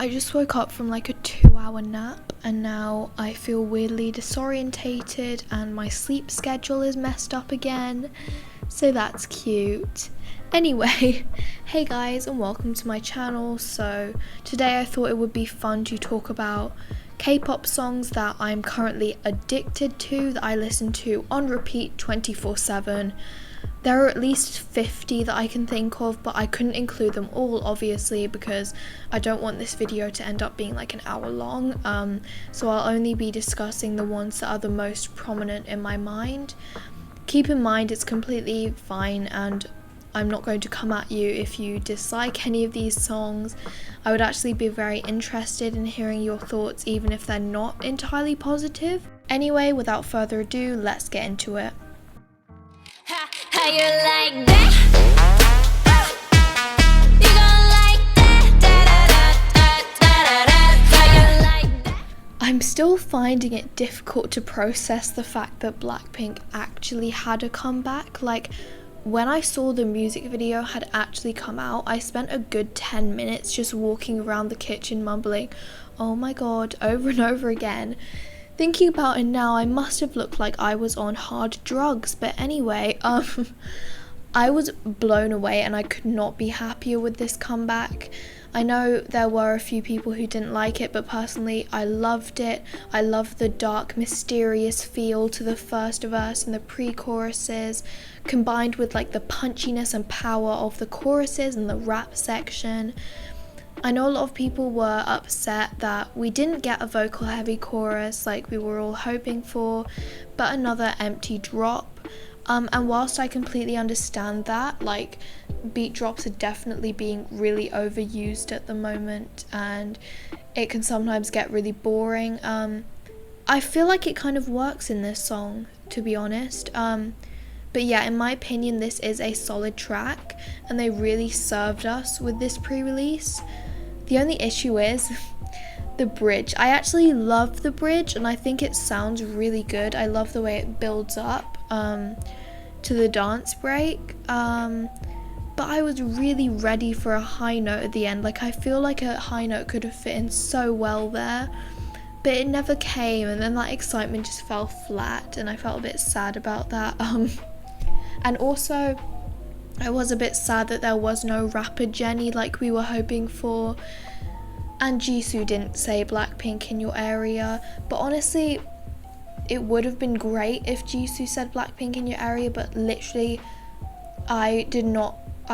I just woke up from like a 2-hour nap and now I feel weirdly disorientated and my sleep schedule is messed up again, so that's cute. Anyway, hey guys and welcome to my channel. So today I thought it would be fun to talk about K-pop songs that I'm currently addicted to, that I listen to on repeat 24/7. There are at least 50 that I can think of, but I couldn't include them all obviously because I don't want this video to end up being like an hour long, so I'll only be discussing the ones that are the most prominent in my mind. Keep in mind it's completely fine and I'm not going to come at you if you dislike any of these songs. I would actually be very interested in hearing your thoughts even if they're not entirely positive. Anyway, without further ado, let's get into it. How you like that? You gon' like that? How you like that? I'm still finding it difficult to process the fact that Blackpink actually had a comeback. Like, when I saw the music video had actually come out, I spent a good 10 minutes just walking around the kitchen mumbling, "Oh my god," over and over again. Thinking about it now, I must have looked like I was on hard drugs, but anyway, I was blown away and I could not be happier with this comeback. I know there were a few people who didn't like it, but personally I loved it. I loved the dark, mysterious feel to the first verse and the pre-choruses, combined with like the punchiness and power of the choruses and the rap section. I know a lot of people were upset that we didn't get a vocal heavy chorus like we were all hoping for, but another empty drop. And whilst I completely understand that, like, beat drops are definitely being really overused at the moment and it can sometimes get really boring, I feel like it kind of works in this song, to be honest. But yeah, in my opinion, this is a solid track and they really served us with this pre-release. The only issue is the bridge. I actually love the bridge and I think it sounds really good. I love the way it builds up to the dance break, but I was really ready for a high note at the end. Like, I feel like a high note could have fit in so well there, but it never came, and then that excitement just fell flat and I felt a bit sad about that. And also I was a bit sad that there was no rapper Jennie like we were hoping for, and Jisoo didn't say Blackpink in your area, but honestly it would have been great if Jisoo said Blackpink in your area, but literally I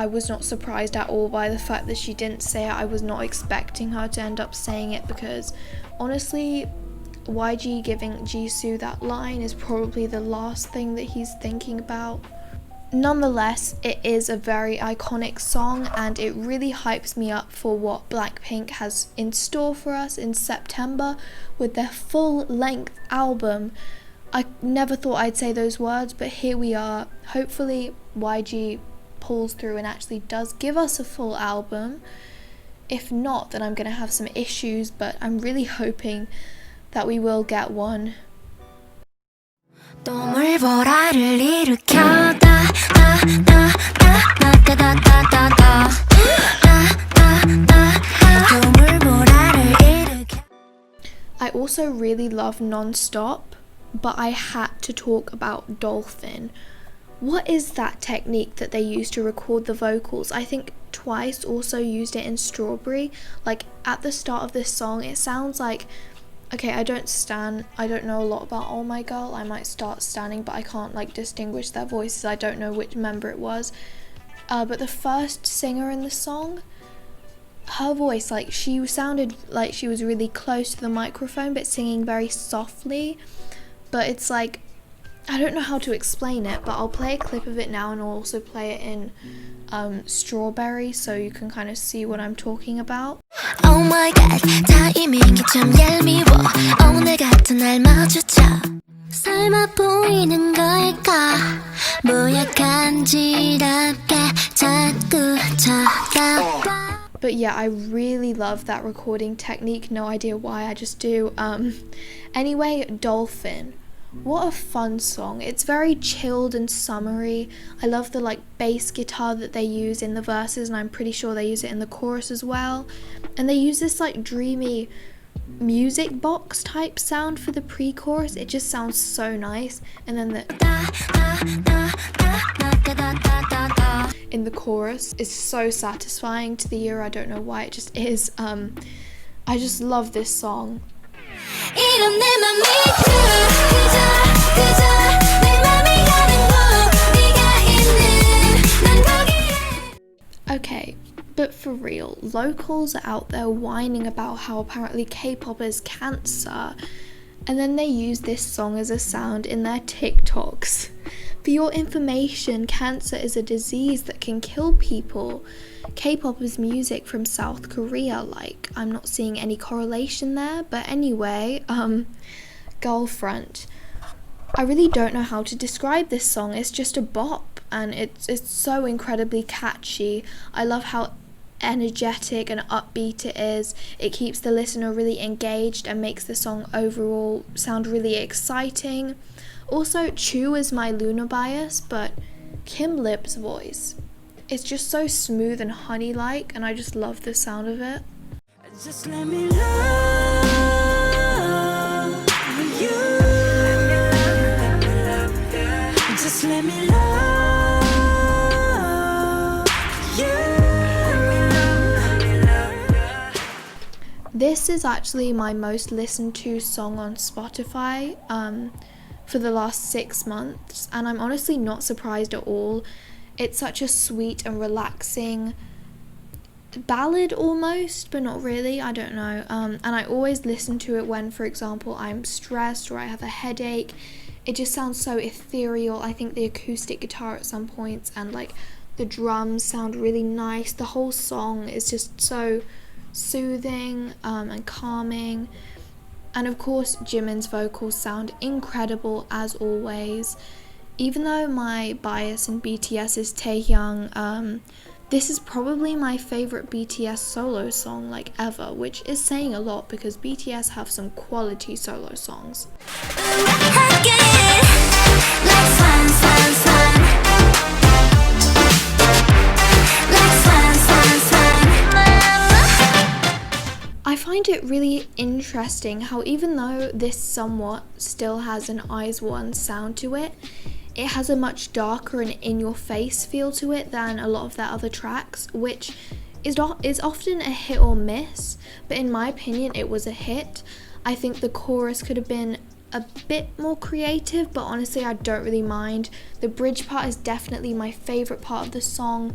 was not surprised at all by the fact that she didn't say it. I was not expecting her to end up saying it because honestly YG giving Jisoo that line is probably the last thing that he's thinking about. Nonetheless, it is a very iconic song and it really hypes me up for what Blackpink has in store for us in September with their full-length album. I never thought I'd say those words, but here we are. Hopefully YG pulls through and actually does give us a full album. If not, then I'm going to have some issues, but I'm really hoping that we will get one. I also really love Non-Stop, but I had to talk about Dolphin. What is that technique that they use to record the vocals? I think Twice also used it in Strawberry. Like, at the start of this song it sounds like, okay, I don't know a lot about Oh My Girl. I might start standing, but I can't like distinguish their voices. I don't know which member it was, but the first singer in the song, her voice, like, she sounded like she was really close to the microphone but singing very softly. But it's like, I don't know how to explain it, but I'll play a clip of it now and I'll also play it in Strawberry so you can kind of see what I'm talking about. Oh my god, 타이밍이 참 얄미워. 오늘 같은 날 마주쳐. 삶아 보이는 걸까? 뭐야 간지럽게 자꾸 쳐다봐. But yeah, I really love that recording technique. No idea why, I just do. Anyway, Dolphin. What a fun song. It's very chilled and summery. I love the like bass guitar that they use in the verses, and I'm pretty sure they use it in the chorus as well. And they use this like dreamy music box type sound for the pre-chorus. It just sounds so nice. And then the in the chorus is so satisfying to the ear. I don't know why, it just is. I just love this song. Okay, but for real, locals are out there whining about how apparently K-pop is cancer, and then they use this song as a sound in their TikToks. For your information, cancer is a disease that can kill people. K-pop is music from South Korea, like, I'm not seeing any correlation there, but anyway, Girlfriend. I really don't know how to describe this song. It's just a bop, and it's so incredibly catchy. I love how energetic and upbeat it is. It keeps the listener really engaged and makes the song overall sound really exciting. Also, Chu is my Luna bias, but Kim Lip's voice, it's just so smooth and honey-like, and I just love the sound of it. Just let me love you. Just let me love you. This is actually my most listened to song on Spotify for the last 6 months, and I'm honestly not surprised at all. It's such a sweet and relaxing ballad almost, but not really, I don't know. And I always listen to it when, for example, I'm stressed or I have a headache. It just sounds so ethereal. I think the acoustic guitar at some points and like the drums sound really nice. The whole song is just so soothing and calming. And of course, Jimin's vocals sound incredible as always. Even though my bias in BTS is Taehyung, this is probably my favorite BTS solo song like ever, which is saying a lot because BTS have some quality solo songs. I find it really interesting how even though this somewhat still has an IZ*ONE sound to it, it has a much darker and in-your-face feel to it than a lot of their other tracks, which is often a hit or miss, but in my opinion it was a hit. I think the chorus could have been a bit more creative, but honestly I don't really mind. The bridge part is definitely my favourite part of the song.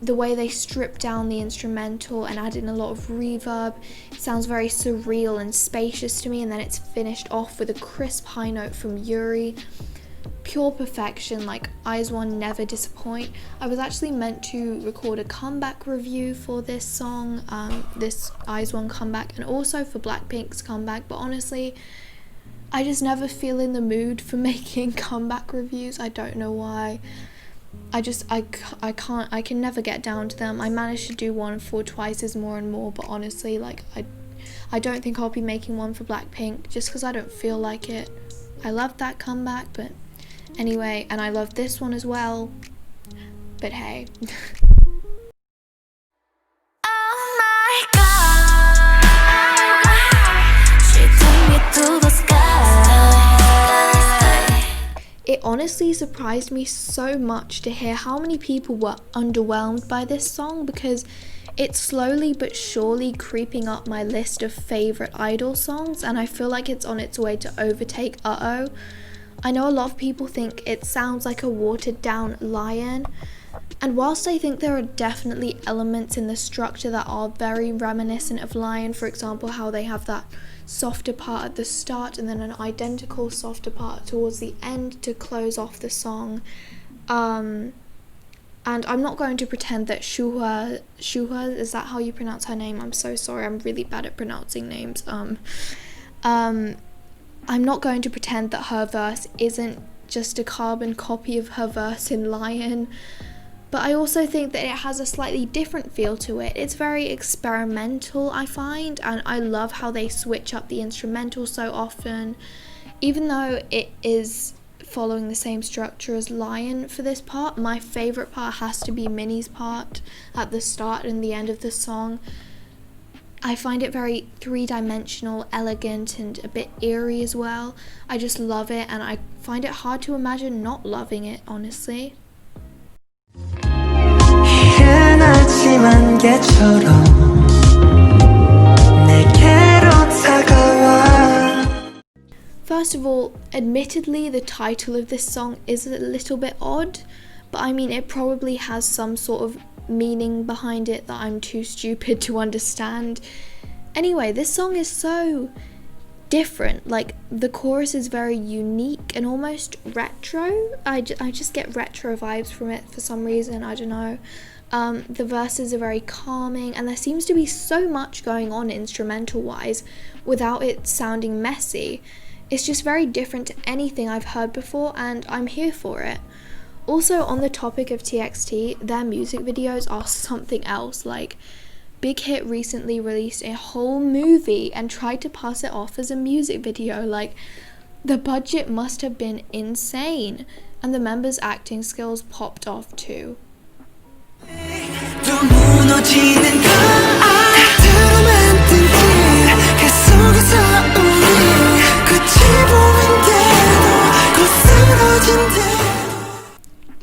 The way they strip down the instrumental and add in a lot of reverb, it sounds very surreal and spacious to me, and then it's finished off with a crisp high note from Yuri. Pure perfection, like IZ*ONE never disappoint. I was actually meant to record a comeback review for this song, this IZ*ONE comeback, and also for Blackpink's comeback, but honestly I just never feel in the mood for making comeback reviews. I don't know why. I can never get down to them. I managed to do one for Twice Is More and More, but honestly, like I don't think I'll be making one for Blackpink just because I don't feel like it. I love that comeback, but anyway, and I love this one as well, but hey. Oh my God, she took me to the sky. It honestly surprised me so much to hear how many people were underwhelmed by this song, because it's slowly but surely creeping up my list of favourite idol songs, and I feel like it's on its way to overtake Uh-Oh. I know a lot of people think it sounds like a watered down Lion, and whilst I think there are definitely elements in the structure that are very reminiscent of Lion, for example how they have that softer part at the start and then an identical softer part towards the end to close off the song, and I'm not going to pretend that Shuhua, is that how you pronounce her name? I'm so sorry, I'm really bad at pronouncing names. I'm not going to pretend that her verse isn't just a carbon copy of her verse in Lion, but I also think that it has a slightly different feel to it. It's very experimental, I find, and I love how they switch up the instrumental so often. Even though it is following the same structure as Lion for this part, my favourite part has to be Minnie's part at the start and the end of the song. I find it very three-dimensional, elegant, and a bit eerie as well. I just love it, and I find it hard to imagine not loving it, honestly. First of all, admittedly, the title of this song is a little bit odd, but I mean, it probably has some sort of meaning behind it that I'm too stupid to understand. Anyway, this song is so different. Like, the chorus is very unique and almost retro. I just get retro vibes from it for some reason, I don't know. The verses are very calming, and there seems to be so much going on instrumental wise without it sounding messy. It's just very different to anything I've heard before, and I'm here for it. Also, on the topic of TXT, their music videos are something else. Like, Big Hit recently released a whole movie and tried to pass it off as a music video. Like, the budget must have been insane, and the members' acting skills popped off too.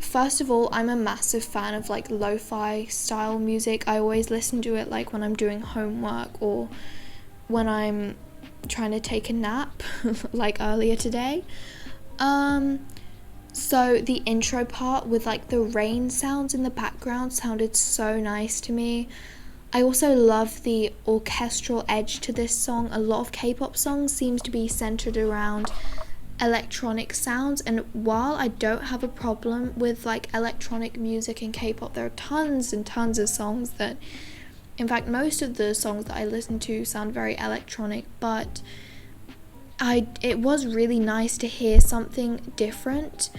First of all, I'm a massive fan of like lo-fi style music. I always listen to it like when I'm doing homework or when I'm trying to take a nap, like earlier today. So the intro part with like the rain sounds in the background sounded so nice to me. I also love the orchestral edge to this song. A lot of K-pop songs seems to be centered around electronic sounds, and while I don't have a problem with like electronic music in K-pop, there are tons and tons of songs that, in fact most of the songs that I listen to sound very electronic, but it was really nice to hear something different.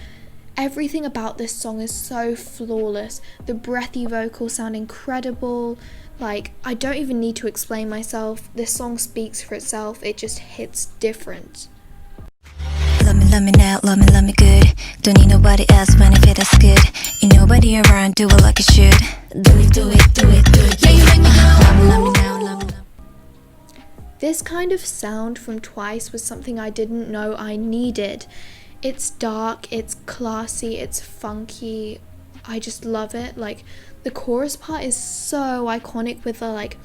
Everything about this song is so flawless. The breathy vocals sound incredible. Like, I don't even need to explain myself. This song speaks for itself. It just hits different. Love me now, love me good. Don't need nobody else when I feel that's good. Ain't nobody around, do it like it should. Do it. Yeah, you make me love me now, love me. This kind of sound from Twice was something I didn't know I needed. It's dark, it's classy, it's funky. I just love it. Like, the chorus part is so iconic with the like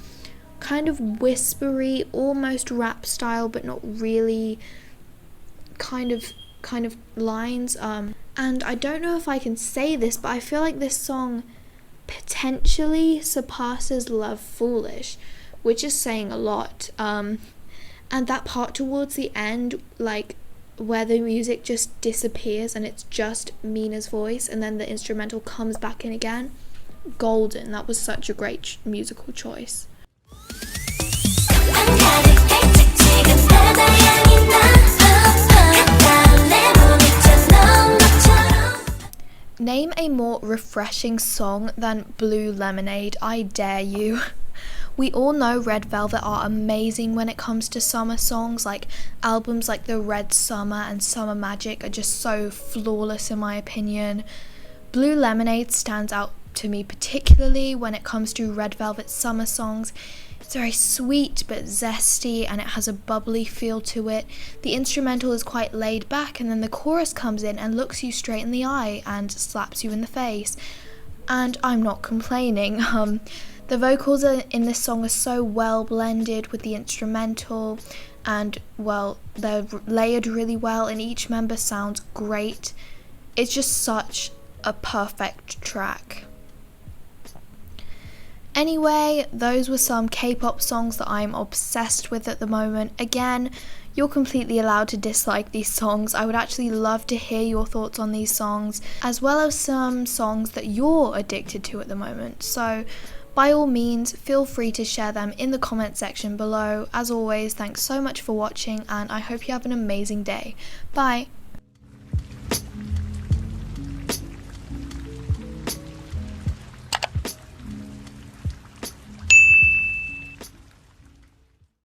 kind of whispery, almost rap style, but not really kind of lines. And I don't know if I can say this, but I feel like this song potentially surpasses Love Foolish, which is saying a lot. And that part towards the end, like where the music just disappears and it's just Mina's voice and then the instrumental comes back in again, golden. That was such a great musical choice. Name a more refreshing song than Blue Lemonade, I dare you. We all know Red Velvet are amazing when it comes to summer songs. Like, albums like The Red Summer and Summer Magic are just so flawless in my opinion. Blue Lemonade stands out to me particularly when it comes to Red Velvet's summer songs. It's very sweet but zesty, and it has a bubbly feel to it. The instrumental is quite laid back, and then the chorus comes in and looks you straight in the eye and slaps you in the face. And I'm not complaining. The vocals in this song are so well blended with the instrumental, and well, they're layered really well, and each member sounds great. It's just such a perfect track. Anyway, those were some K-pop songs that I'm obsessed with at the moment. Again, you're completely allowed to dislike these songs. I would actually love to hear your thoughts on these songs, as well as some songs that you're addicted to at the moment. So, by all means, feel free to share them in the comment section below. As always, thanks so much for watching, and I hope you have an amazing day. Bye!